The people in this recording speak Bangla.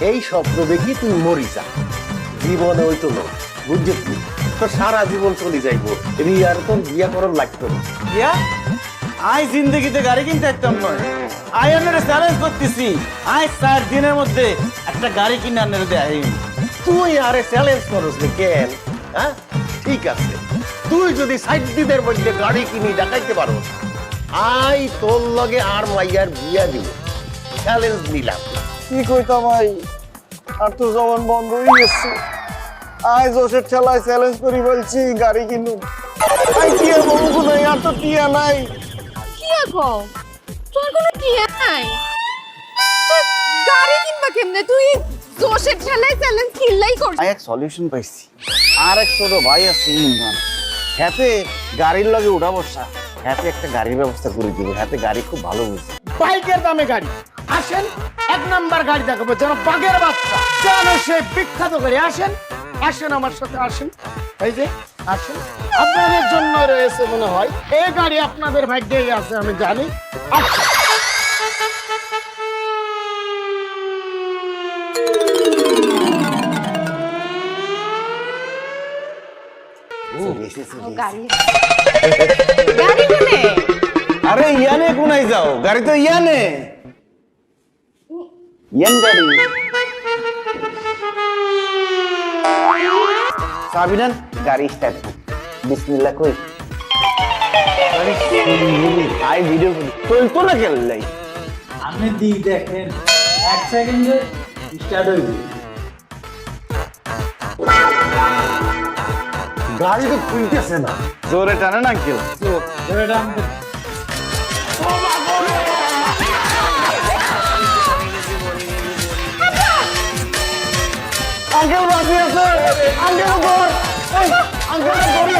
এই স্বপ্ন দেখি তুই মরি যা, জীবনে ওই তো নয়, বুঝছি তো সারা জীবন চলে যাইবো, রিয়ার তো বিয়া করার লাগতো না। ইয়া আই জিন্দগিতে গাড়ি কিনতে একদম নয়, আই আপনারা চ্যালেঞ্জ করতেছি, আই 4 দিনের মধ্যে একটা গাড়ি কিনে আপনারা দেয়। তুই আরে চ্যালেঞ্জ করস নি কেন? হ্যাঁ ঠিক আছে, তুই যদি 60 দিনের মধ্যে গাড়ি কিনি দেখাইতে পারো, আই তোর লগে আর মাইয়ার বিয়া দিব, চ্যালেঞ্জ নিলাম। কি কইতাম ভাই, আর তো জমান বন্ধ হয়ে গেছে। আই জোশের ঠেলায় চ্যালেঞ্জ করি বলছি গাড়ি কিনুন, আই টিয়া বাবু কোথায়? আর তো টিয়া নাই। কি গো, তোর কোনো টিয়া নাই? তুই গাড়ি কিনবা কেমনে? তুই জোশের ঠেলায় চ্যালেঞ্জ কিনলাই করছিস। আই এক সলিউশন পাইছি, আর এক ছোট ভাই আছে ইমরান, হাতে গাড়ির লগে উঠা বসা, হাতে একটা গাড়ির ব্যবস্থা করে দিব, হাতে গাড়ি খুব ভালো বুঝে। বাইকের দামে গাড়ি, আসেন 1 নাম্বার গাড়ি দেখাবো, যেন বাগের বাচ্চা, যেন সে বিখ্যাত গাড়ি। আসেন আসেন আমার সাথে আসেন, এই যে আসেন, আপনাদের জন্য রয়েছে মনে হয় এই গাড়ি, আপনাদের ভাগ্যেই আছে আমি জানি। আসেন। গাড়ি গাড়ি কিনে আরে ইয়ানে কোনাই যাও, গাড়ি তো ইয়ানে, ইয়ান গাড়ি। সাবিনান গাড়ি স্টার্ট, বিসমিল্লাহ কই। আই ভিডিও চলতো না কেন লাই? আপনি দিক দেখেন, 1 সেকেন্ডে স্টার্ট হইবে। গাড়ি তো খুলতেছে না। জোরে টানে না কেউ। ধরে টানতে আঙ্কেল বাঁচিয়েছে, আঙ্কেল ধর, আঙ্কেল ধরে